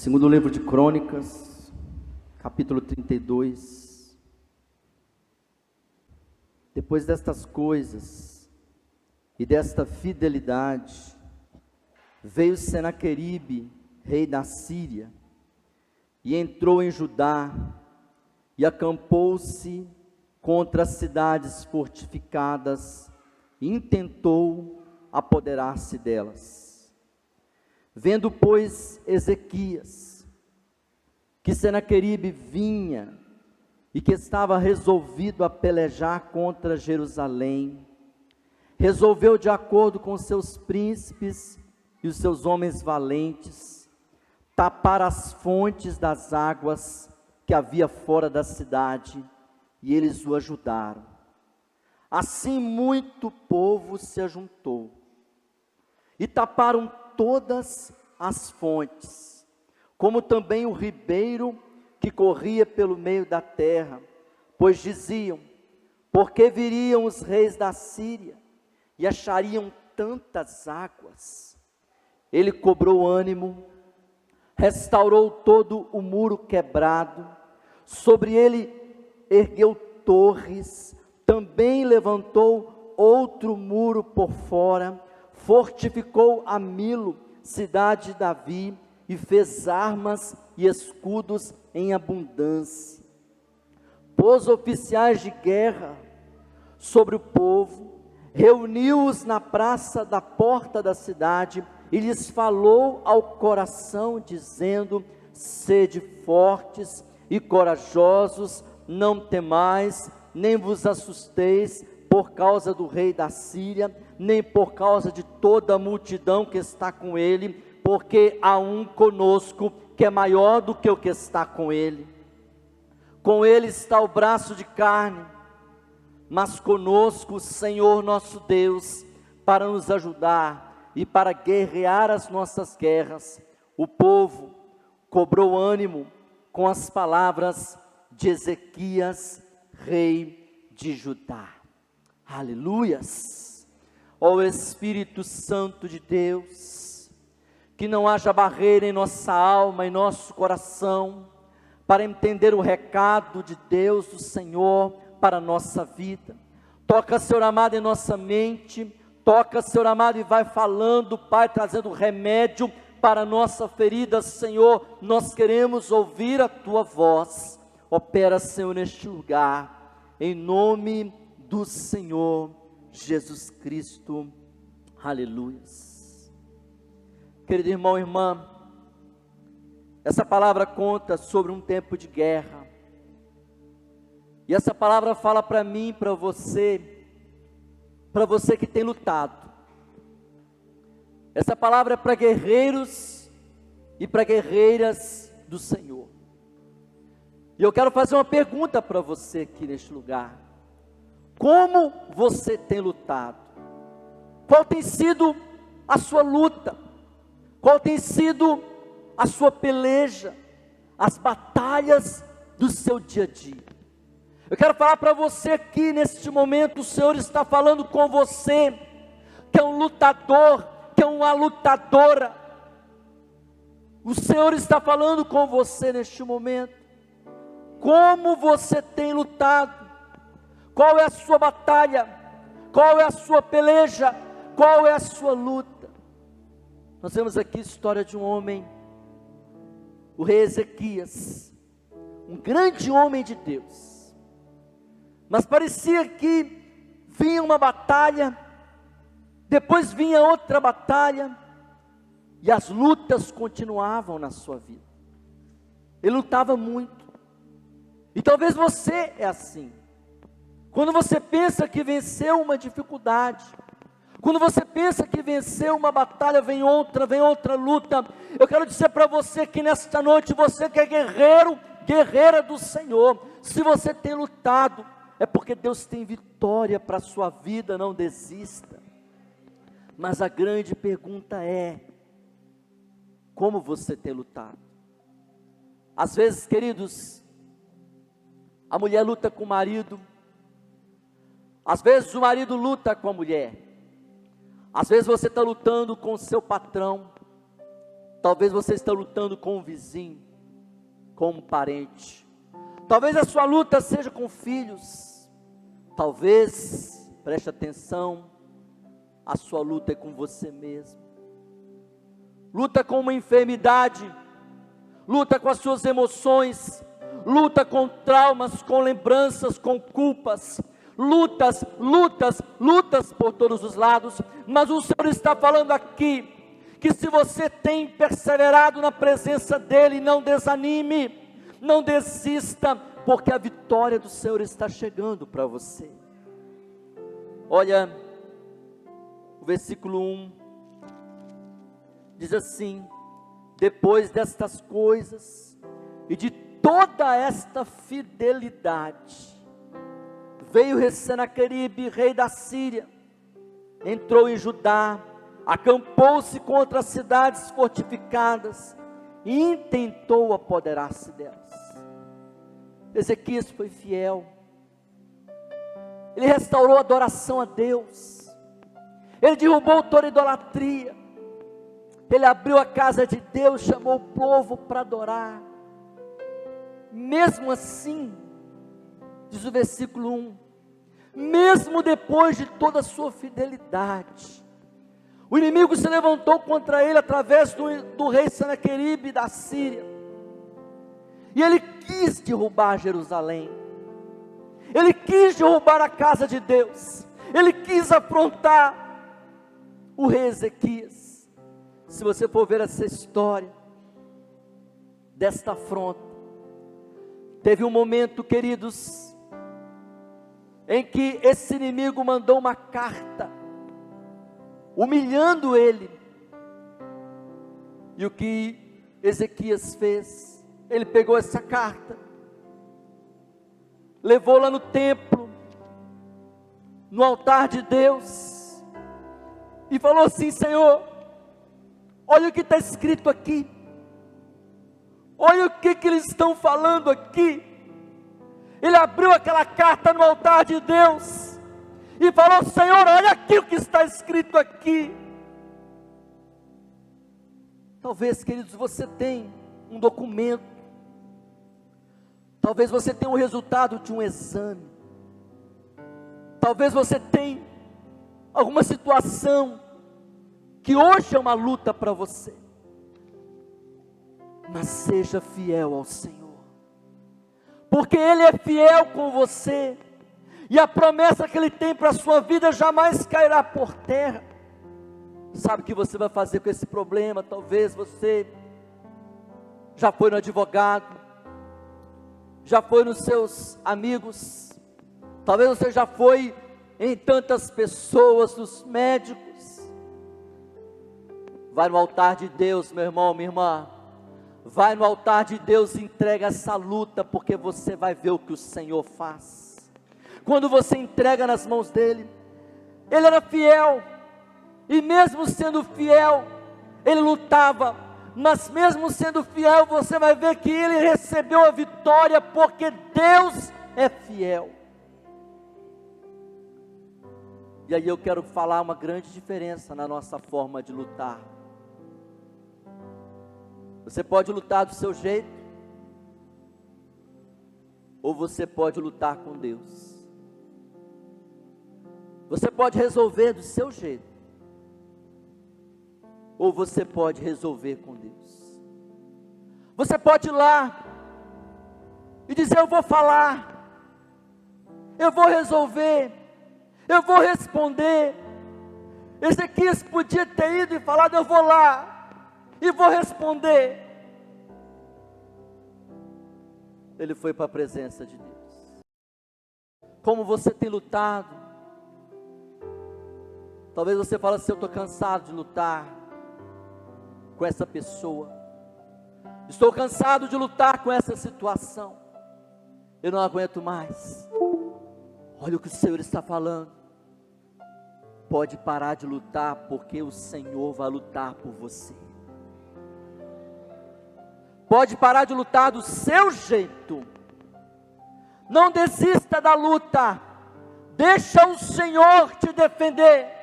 Segundo livro de Crônicas, capítulo 32. Depois destas coisas e desta fidelidade, veio Senaqueribe, rei da Síria, e entrou em Judá, e acampou-se contra as cidades fortificadas, e intentou apoderar-se delas. Vendo, pois, Ezequias, que Senaqueribe vinha, e que estava resolvido a pelejar contra Jerusalém, resolveu, de acordo com seus príncipes e os seus homens valentes, tapar as fontes das águas que havia fora da cidade, e eles o ajudaram. Assim muito povo se ajuntou, e taparam todas as fontes, como também o ribeiro que corria pelo meio da terra, pois diziam: por que viriam os reis da Síria e achariam tantas águas? Ele cobrou ânimo, restaurou todo o muro quebrado, sobre ele ergueu torres, também levantou outro muro por fora, fortificou a Milo, cidade de Davi, e fez armas e escudos em abundância. Pôs oficiais de guerra sobre o povo, reuniu-os na praça da porta da cidade, e lhes falou ao coração, dizendo: sede fortes e corajosos, não temais, nem vos assusteis por causa do rei da Síria, nem por causa de toda a multidão que está com ele, porque há um conosco que é maior do que o que está com ele. Com ele está o braço de carne, mas conosco o Senhor nosso Deus, para nos ajudar e para guerrear as nossas guerras. O povo cobrou ânimo com as palavras de Ezequias, rei de Judá. Aleluias! Ó Espírito Santo de Deus, que não haja barreira em nossa alma, em nosso coração, para entender o recado de Deus, do Senhor, para a nossa vida. Toca, Senhor amado, em nossa mente, toca, Senhor amado, e vai falando, Pai, trazendo remédio para a nossa ferida, Senhor. Nós queremos ouvir a Tua voz. Opera, Senhor, neste lugar, em nome do Senhor Jesus Cristo. Aleluias. Querido irmão e irmã, essa palavra conta sobre um tempo de guerra, e essa palavra fala para mim, para você que tem lutado. Essa palavra é para guerreiros e para guerreiras do Senhor. E eu quero fazer uma pergunta para você aqui neste lugar: como você tem lutado? Qual tem sido a sua luta? Qual tem sido a sua peleja? As batalhas do seu dia a dia? Eu quero falar para você aqui neste momento, o Senhor está falando com você, que é um lutador, que é uma lutadora. O Senhor está falando com você neste momento. Como você tem lutado? Qual é a sua batalha? Qual é a sua peleja? Qual é a sua luta? Nós vemos aqui a história de um homem, o rei Ezequias, um grande homem de Deus, mas parecia que vinha uma batalha, depois vinha outra batalha, e as lutas continuavam na sua vida. Ele lutava muito, e talvez você é assim. Quando você pensa que venceu uma dificuldade, quando você pensa que venceu uma batalha, vem outra luta. Eu quero dizer para você que nesta noite, você que é guerreiro, guerreira do Senhor, se você tem lutado, é porque Deus tem vitória para a sua vida, não desista. Mas a grande pergunta é: como você tem lutado? Às vezes, queridos, a mulher luta com o marido, às vezes o marido luta com a mulher, às vezes você está lutando com o seu patrão, Talvez você esteja lutando com um vizinho, com um parente. Talvez a sua luta seja com filhos. Talvez, preste atenção, a sua luta é com você mesmo. Luta com uma enfermidade, luta com as suas emoções, luta com traumas, com lembranças, com culpas, lutas por todos os lados. Mas o Senhor está falando aqui, que se você tem perseverado na presença dEle, não desanime, não desista, porque a vitória do Senhor está chegando para você. Olha, o versículo 1, diz assim: depois destas coisas, e de toda esta fidelidade, veio Senaqueribe, rei da Síria, entrou em Judá, acampou-se contra as cidades fortificadas, e intentou apoderar-se delas. Ezequias foi fiel, ele restaurou a adoração a Deus, ele derrubou toda a idolatria, ele abriu a casa de Deus, chamou o povo para adorar. Mesmo assim, diz o versículo 1, mesmo depois de toda a sua fidelidade, o inimigo se levantou contra ele através do rei Senaqueribe da Síria, e ele quis derrubar Jerusalém, ele quis derrubar a casa de Deus, ele quis afrontar o rei Ezequias. Se você for ver essa história desta afronta, teve um momento, queridos, em que esse inimigo mandou uma carta, humilhando ele. E o que Ezequias fez? Ele pegou essa carta, levou lá no templo, no altar de Deus, e falou assim: Senhor, olha o que está escrito aqui, olha o que eles estão falando aqui. Ele abriu aquela carta no altar de Deus, e falou: Senhor, olha aqui o que está escrito aqui. Talvez, queridos, você tenha um documento, talvez você tenha o resultado de um exame, talvez você tenha alguma situação, que hoje é uma luta para você, mas seja fiel ao Senhor, porque Ele é fiel com você, e a promessa que Ele tem para a sua vida jamais cairá por terra. Sabe o que você vai fazer com esse problema? Talvez você já foi no advogado, já foi nos seus amigos, talvez você já foi em tantas pessoas, nos médicos. Vai no altar de Deus, meu irmão, minha irmã, vai no altar de Deus e entrega essa luta, porque você vai ver o que o Senhor faz. Quando você entrega nas mãos dEle, Ele era fiel, e mesmo sendo fiel, Ele lutava, mas mesmo sendo fiel, você vai ver que Ele recebeu a vitória, porque Deus é fiel. E aí eu quero falar uma grande diferença na nossa forma de lutar. Você pode lutar do seu jeito, ou você pode lutar com Deus. Você pode resolver do seu jeito, ou você pode resolver com Deus. Você pode ir lá e dizer: eu vou falar, eu vou resolver, eu vou responder. Ezequias podia ter ido e falado: eu vou lá e vou responder. Ele foi para a presença de Deus. Como você tem lutado? Talvez você fale assim: eu estou cansado de lutar com essa pessoa, estou cansado de lutar com essa situação, eu não aguento mais. Olha o que o Senhor está falando: pode parar de lutar, porque o Senhor vai lutar por você. Pode parar de lutar do seu jeito, não desista da luta, deixa o Senhor te defender,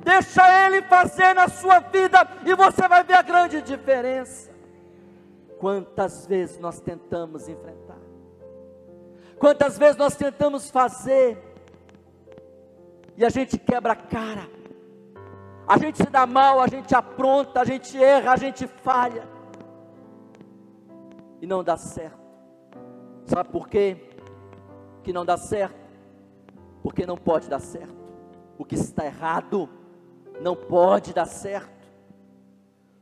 Deixa Ele fazer na sua vida e você vai ver a grande diferença. Quantas vezes nós tentamos enfrentar, quantas vezes nós tentamos fazer, e a gente quebra a cara, a gente se dá mal, a gente apronta, a gente erra, a gente falha, e não dá certo. Sabe por quê que não dá certo? Porque não pode dar certo. O que está errado não pode dar certo,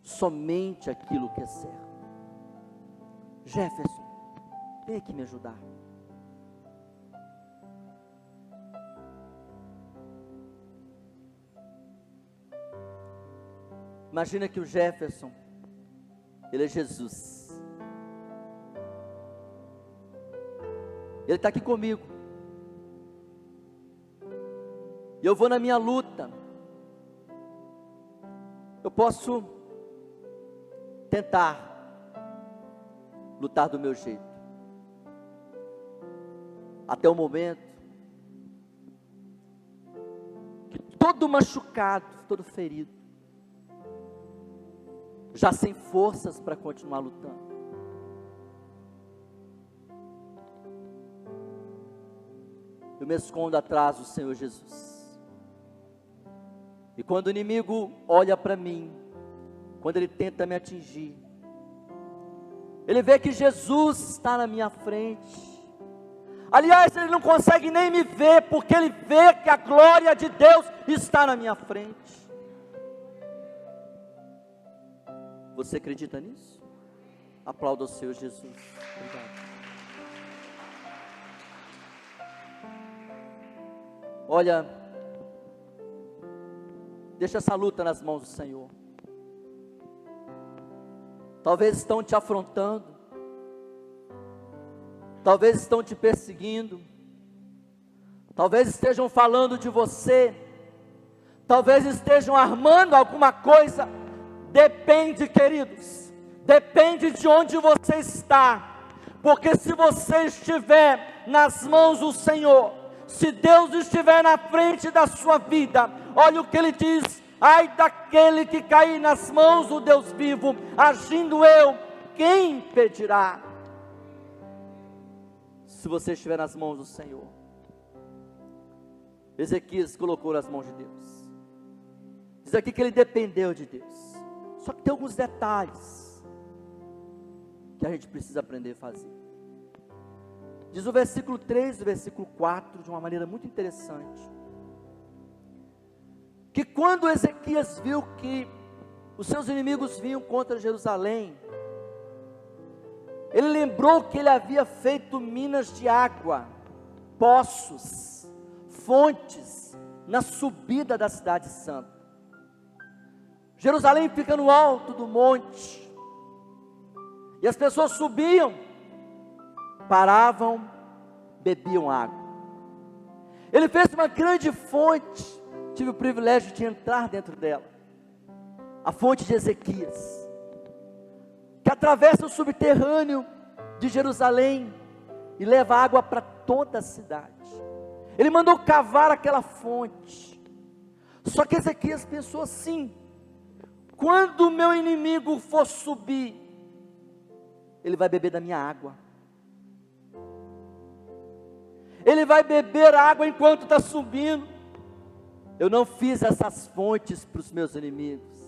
somente aquilo que é certo. Jefferson, vem aqui me ajudar. Imagina que o Jefferson, ele é Jesus. Ele está aqui comigo. E eu vou na minha luta. Eu posso tentar lutar do meu jeito, até o momento que todo machucado, todo ferido, já sem forças para continuar lutando, eu me escondo atrás do Senhor Jesus. E quando o inimigo olha para mim, quando ele tenta me atingir, ele vê que Jesus está na minha frente. Aliás, ele não consegue nem me ver, porque ele vê que a glória de Deus está na minha frente. Você acredita nisso? Aplauda o Senhor Jesus. Obrigado. Olha, deixa essa luta nas mãos do Senhor. Talvez estão te afrontando, talvez estão te perseguindo, talvez estejam falando de você, talvez estejam armando alguma coisa. Depende, queridos, depende de onde você está, porque se você estiver nas mãos do Senhor, se Deus estiver na frente da sua vida, olha o que Ele diz: ai daquele que cair nas mãos do Deus vivo, agindo eu, quem impedirá? Se você estiver nas mãos do Senhor. Ezequias colocou nas mãos de Deus. Diz aqui que ele dependeu de Deus. Só que tem alguns detalhes que a gente precisa aprender a fazer. Diz o versículo 3 e o versículo 4 de uma maneira muito interessante, que quando Ezequias viu que os seus inimigos vinham contra Jerusalém, ele lembrou que ele havia feito minas de água, poços, fontes, na subida da cidade santa. Jerusalém fica no alto do monte, e as pessoas subiam, paravam, bebiam água. Ele fez uma grande fonte, tive o privilégio de entrar dentro dela, a fonte de Ezequias, que atravessa o subterrâneo de Jerusalém e leva água para toda a cidade. Ele mandou cavar aquela fonte. Só que Ezequias pensou assim: quando o meu inimigo for subir, ele vai beber da minha água. Ele vai beber água enquanto está subindo. Eu não fiz essas fontes para os meus inimigos.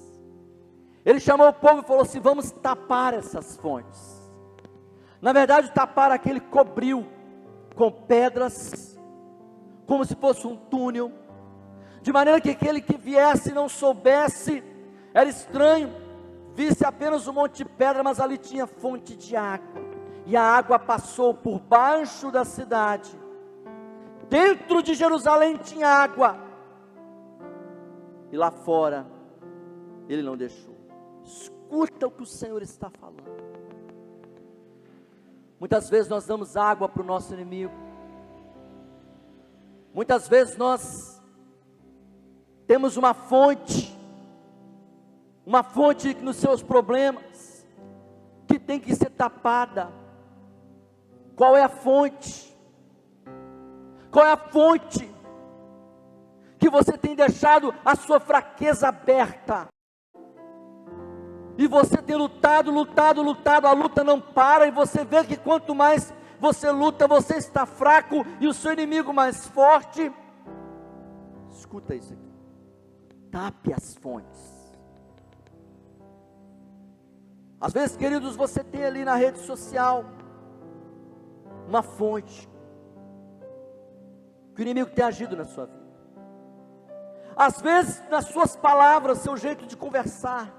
Ele chamou o povo e falou assim: vamos tapar essas fontes. Na verdade, tapar aquele cobriu com pedras, como se fosse um túnel, de maneira que aquele que viesse e não soubesse, era estranho, visse apenas um monte de pedra, mas ali tinha fonte de água, e a água passou por baixo da cidade. Dentro de Jerusalém tinha água, e lá fora ele não deixou. Escuta o que o Senhor está falando. Muitas vezes nós damos água para o nosso inimigo. Muitas vezes nós temos uma fonte nos seus problemas, que tem que ser tapada. Qual é a fonte? Qual é a fonte que você tem deixado a sua fraqueza aberta. E você tem lutado, a luta não para, e você vê que quanto mais você luta, você está fraco, e o seu inimigo mais forte. Escuta isso aqui. Tape as fontes. Às vezes, queridos, você tem ali na rede social uma fonte que o inimigo tem agido na sua vida. Às vezes, nas suas palavras, seu jeito de conversar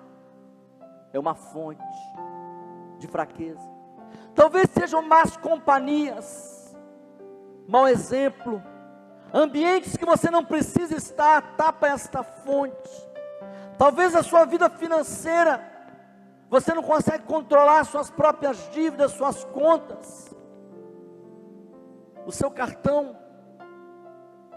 é uma fonte de fraqueza. Talvez sejam más companhias, mau exemplo, ambientes que você não precisa estar. Tapa esta fonte. Talvez a sua vida financeira, você não consegue controlar suas próprias dívidas, suas contas, o seu cartão,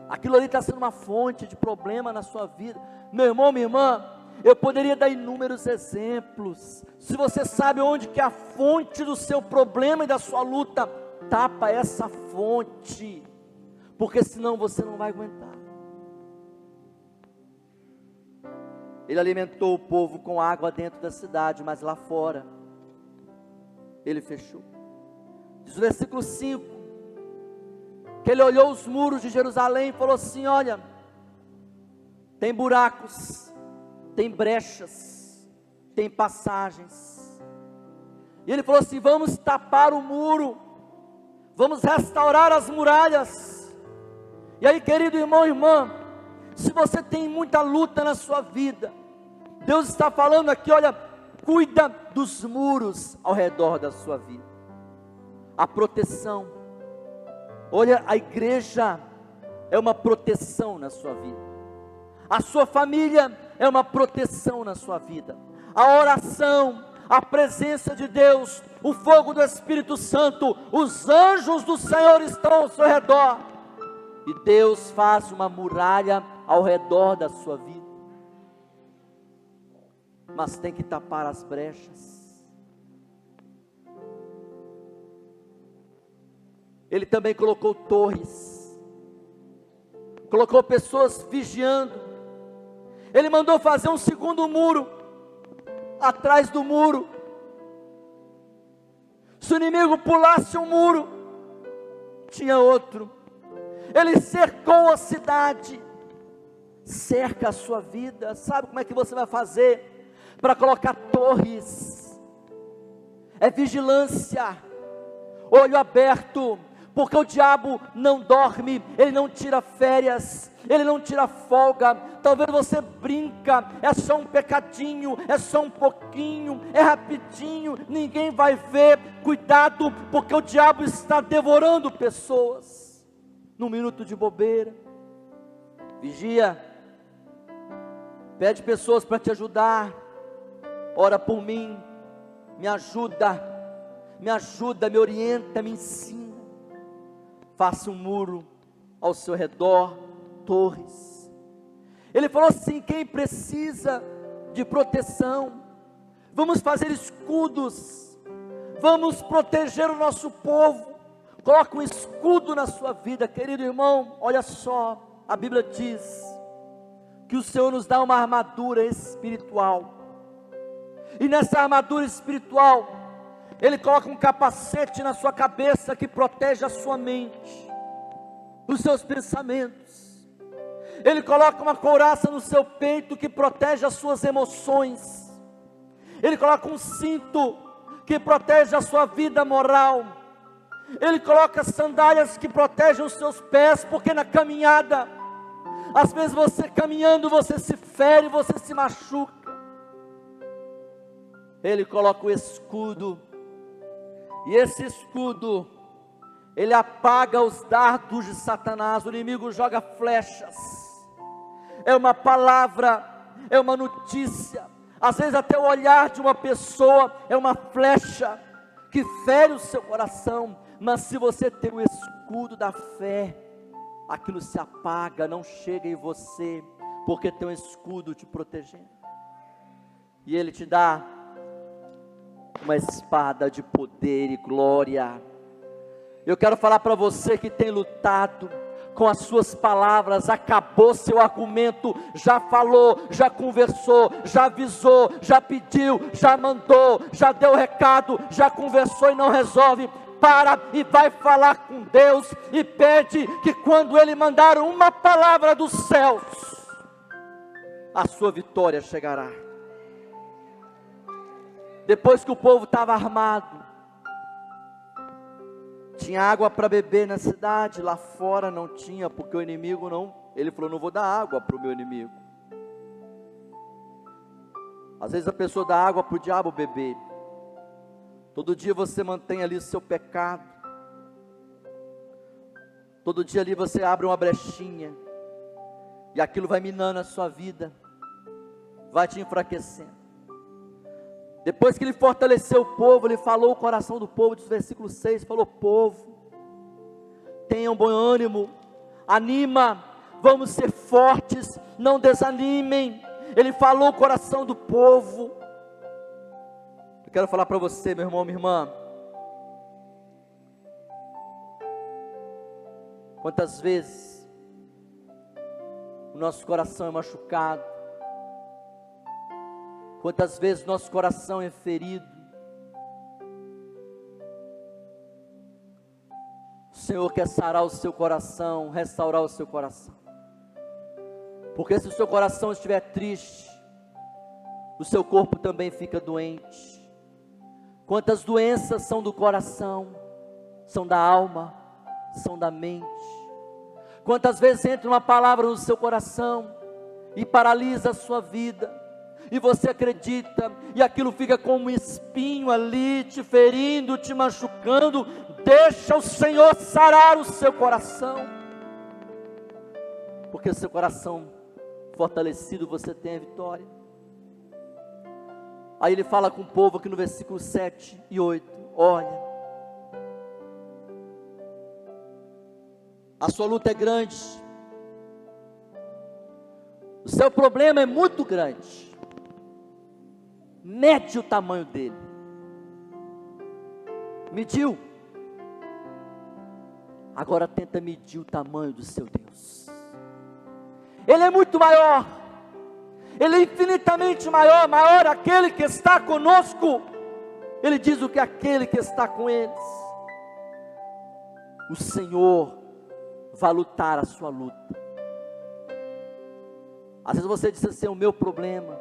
aquilo ali está sendo uma fonte de problema na sua vida. Meu irmão, minha irmã, eu poderia dar inúmeros exemplos. Se você sabe onde que é a fonte do seu problema e da sua luta, tapa essa fonte, porque senão você não vai aguentar. Ele alimentou o povo com água dentro da cidade, mas lá fora ele fechou. Diz o versículo 5, que ele olhou os muros de Jerusalém e falou assim: olha, tem buracos, tem brechas, tem passagens. E ele falou assim: vamos tapar o muro, vamos restaurar as muralhas. E aí, querido irmão e irmã, se você tem muita luta na sua vida, Deus está falando aqui: olha, cuida dos muros ao redor da sua vida. A proteção. Olha, a igreja é uma proteção na sua vida. A sua família é uma proteção na sua vida. A oração, a presença de Deus, o fogo do Espírito Santo, os anjos do Senhor estão ao seu redor. E Deus faz uma muralha ao redor da sua vida. Mas tem que tapar as brechas. Ele também colocou torres, colocou pessoas vigiando. Ele mandou fazer um segundo muro, atrás do muro. Se o inimigo pulasse um muro, tinha outro. Ele cercou a cidade. Cerca a sua vida. Sabe como é que você vai fazer para colocar torres? É vigilância, olho aberto. Porque o diabo não dorme, ele não tira férias, ele não tira folga. Talvez você brinca, é só um pecadinho, é só um pouquinho, é rapidinho, ninguém vai ver. Cuidado, porque o diabo está devorando pessoas num minuto de bobeira. Vigia, pede pessoas para te ajudar. Ora por mim, me ajuda, me orienta, me ensina. Faça um muro ao seu redor, torres. Ele falou assim: quem precisa de proteção, vamos fazer escudos, vamos proteger o nosso povo. Coloca um escudo na sua vida, querido irmão. Olha só, a Bíblia diz que o Senhor nos dá uma armadura espiritual, e nessa armadura espiritual Ele coloca um capacete na sua cabeça que protege a sua mente, os seus pensamentos. Ele coloca uma couraça no seu peito que protege as suas emoções. Ele coloca um cinto que protege a sua vida moral. Ele coloca sandálias que protegem os seus pés, porque na caminhada, às vezes você caminhando, você se fere, você se machuca. Ele coloca o escudo. E esse escudo, ele apaga os dardos de Satanás. O inimigo joga flechas. É uma palavra, é uma notícia. Às vezes até o olhar de uma pessoa é uma flecha que fere o seu coração. Mas se você tem o escudo da fé, aquilo se apaga, não chega em você, porque tem um escudo te protegendo. E ele te dá uma espada de poder e glória. Eu quero falar para você que tem lutado, com as suas palavras, acabou seu argumento, já falou, já conversou, já avisou, já pediu, já mandou, já deu recado, já conversou e não resolve. Para e vai falar com Deus e pede que quando Ele mandar uma palavra dos céus, a sua vitória chegará. Depois que o povo estava armado, tinha água para beber na cidade, lá fora não tinha, porque o inimigo não, ele falou, não vou dar água para o meu inimigo. Às vezes a pessoa dá água para o diabo beber. Todo dia você mantém ali o seu pecado. Todo dia ali você abre uma brechinha. E aquilo vai minando a sua vida. Vai te enfraquecendo. Depois que ele fortaleceu o povo, ele falou o coração do povo, diz versículo 6, falou, povo, tenham bom ânimo, anima, vamos ser fortes, não desanimem. Ele falou o coração do povo. Eu quero falar para você, meu irmão, minha irmã, quantas vezes o nosso coração é machucado, quantas vezes nosso coração é ferido. O Senhor quer sarar o seu coração, restaurar o seu coração, porque se o seu coração estiver triste, o seu corpo também fica doente. Quantas doenças são do coração, são da alma, são da mente. Quantas vezes entra uma palavra no seu coração e paralisa a sua vida, e você acredita, e aquilo fica como um espinho ali, te ferindo, te machucando. Deixa o Senhor sarar o seu coração, porque o seu coração fortalecido, você tem a vitória. Aí ele fala com o povo aqui no versículo 7 e 8, olha, a sua luta é grande, o seu problema é muito grande, mede o tamanho dele. Mediu, agora tenta medir o tamanho do seu Deus. Ele é muito maior, Ele é infinitamente maior, maior aquele que está conosco. Ele diz o que aquele que está com eles. O Senhor vai lutar a sua luta. Às vezes você diz assim, o meu problema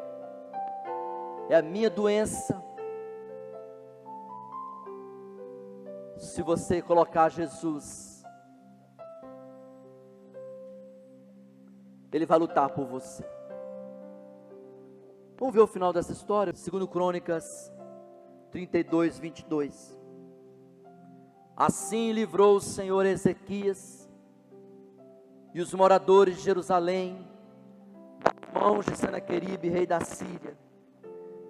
é a minha doença. Se você colocar Jesus, Ele vai lutar por você. Vamos ver o final dessa história, 2 Crônicas 32, 22. Assim livrou o Senhor Ezequias e os moradores de Jerusalém das mãos de Senaqueribe, rei da Síria,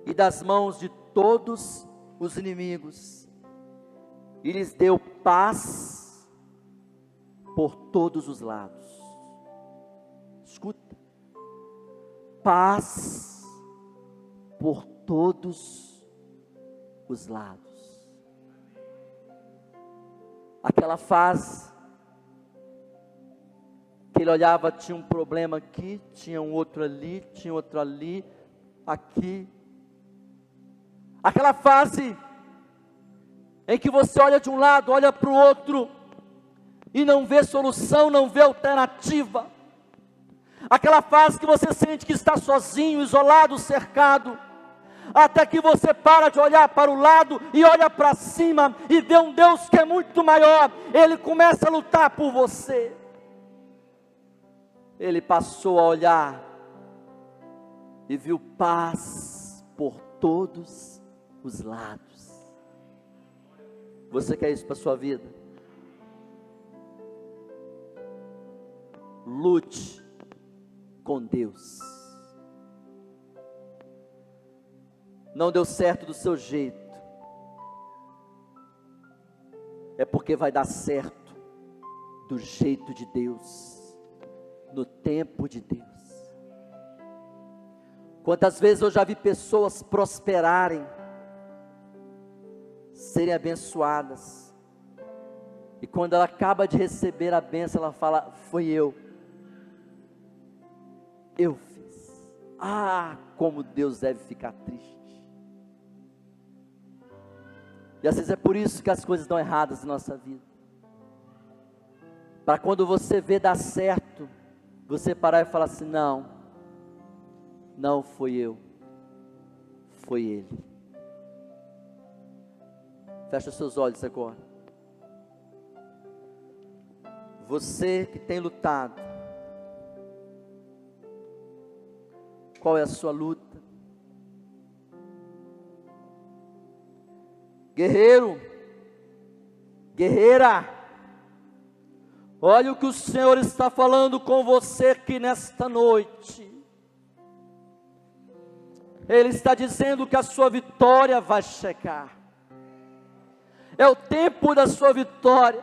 e das mãos de todos os inimigos, e lhes deu paz por todos os lados. Escuta, paz por todos os lados. Aquela fase que ele olhava, tinha um problema aqui, tinha um outro ali, tinha outro ali, aqui. Aquela fase em que você olha de um lado, olha para o outro e não vê solução, não vê alternativa. Aquela fase que você sente que está sozinho, isolado, cercado, até que você para de olhar para o lado e olha para cima e vê um Deus que é muito maior. Ele começa a lutar por você. Ele passou a olhar e viu paz por todos os lados. Você quer isso para a sua vida? Lute com Deus. Não deu certo do seu jeito, é porque vai dar certo do jeito de Deus, no tempo de Deus. Quantas vezes eu já vi pessoas prosperarem, serem abençoadas, E quando ela acaba de receber a bênção, ela fala: foi eu fiz. Ah, como Deus deve ficar triste. E às vezes é por isso que as coisas dão erradas na nossa vida. Para quando você vê dar certo, você parar e falar assim: não foi eu, foi Ele. Fecha seus olhos agora. Você que tem lutado, qual é a sua luta? Guerreiro, guerreira, olha o que o Senhor está falando com você aqui nesta noite. Ele está dizendo que a sua vitória vai chegar. É o tempo da sua vitória.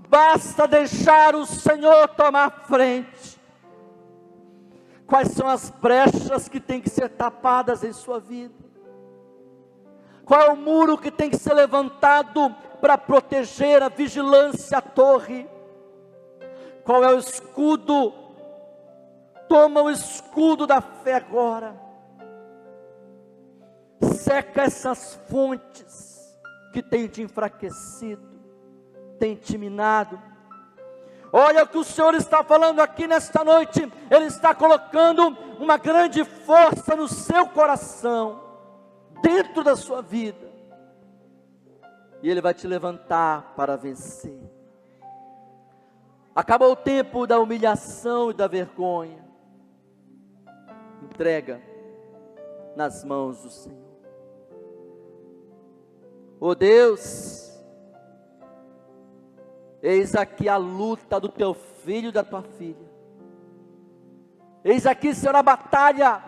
Basta deixar o Senhor tomar frente. Quais são as brechas que têm que ser tapadas em sua vida? Qual é o muro que tem que ser levantado para proteger a vigilância, a torre? Qual é o escudo? Toma o escudo da fé agora. Seca essas fontes que têm te enfraquecido, têm te minado. Olha o que o Senhor está falando aqui nesta noite. Ele está colocando uma grande força no seu coração, dentro da sua vida, e Ele vai te levantar para vencer. Acabou o tempo da humilhação e da vergonha. Entrega nas mãos do Senhor. Oh Deus, eis aqui a luta do teu filho e da tua filha. Eis aqui, Senhor, a batalha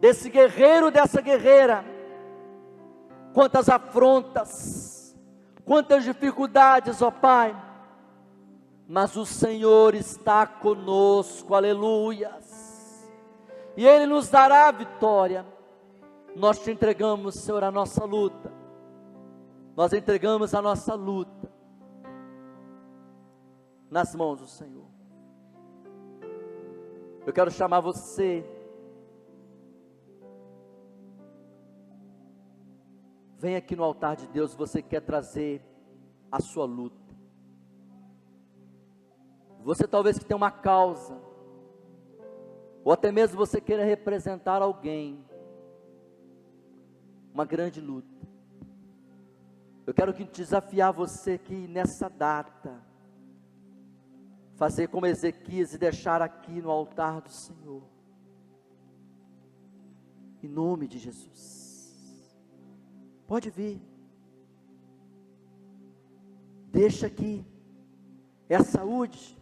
desse guerreiro, dessa guerreira. Quantas afrontas, quantas dificuldades, ó Pai, mas o Senhor está conosco, aleluias, e Ele nos dará a vitória. Nós te entregamos, Senhor, a nossa luta, nós entregamos a nossa luta nas mãos do Senhor. Eu quero chamar você, vem aqui no altar de Deus. Você quer trazer a sua luta. Você talvez que tem uma causa, ou até mesmo você queira representar alguém, uma grande luta. Eu quero desafiar você que nessa data, fazer como Ezequias e deixar aqui no altar do Senhor, em nome de Jesus. Pode vir, deixa aqui, é a saúde,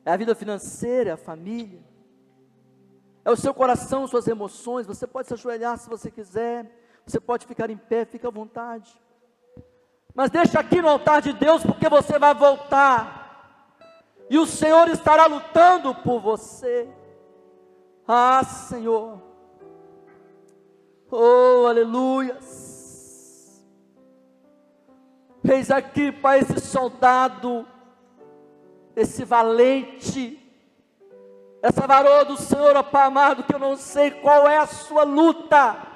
é a vida financeira, é a família, é o seu coração, suas emoções. Você pode se ajoelhar se você quiser, você pode ficar em pé, fica à vontade, mas deixa aqui no altar de Deus, porque você vai voltar, e o Senhor estará lutando por você. Ah, Senhor, oh, aleluias. Eis aqui, Pai, esse soldado, esse valente, essa varoa do Senhor, ó Pai amado, que eu não sei qual é a sua luta,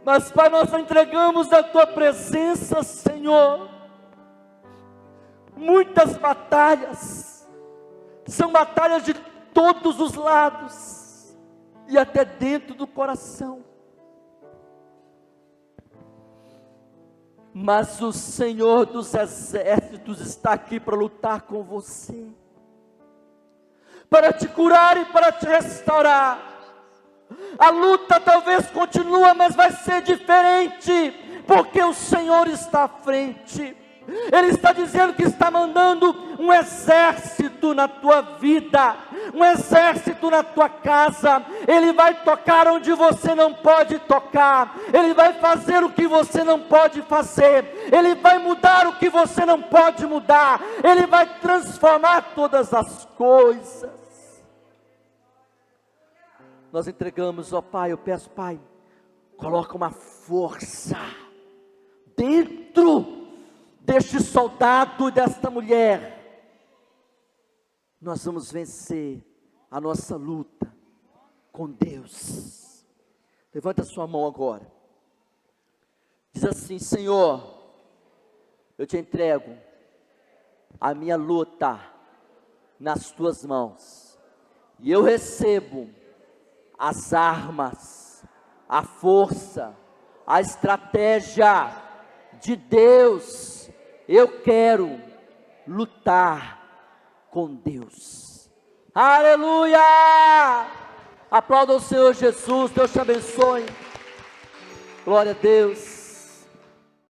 mas Pai, nós entregamos a Tua presença, Senhor. Muitas batalhas, são batalhas de todos os lados, e até dentro do coração, mas o Senhor dos exércitos está aqui para lutar com você, para te curar e para te restaurar. A luta talvez continua, mas vai ser diferente, porque o Senhor está à frente. Ele está dizendo que está mandando um exército na tua vida, um exército na tua casa. Ele vai tocar onde você não pode tocar, Ele vai fazer o que você não pode fazer, Ele vai mudar o que você não pode mudar, Ele vai transformar todas as coisas. Nós entregamos, ó Pai, eu peço, Pai, coloca uma força dentro deste soldado e desta mulher, nós vamos vencer a nossa luta com Deus. Levanta a sua mão agora. Diz assim: Senhor, eu te entrego a minha luta nas tuas mãos, e eu recebo as armas, a força, a estratégia de Deus. Eu quero lutar com Deus. Aleluia! Aplauda o Senhor Jesus. Deus te abençoe. Glória a Deus.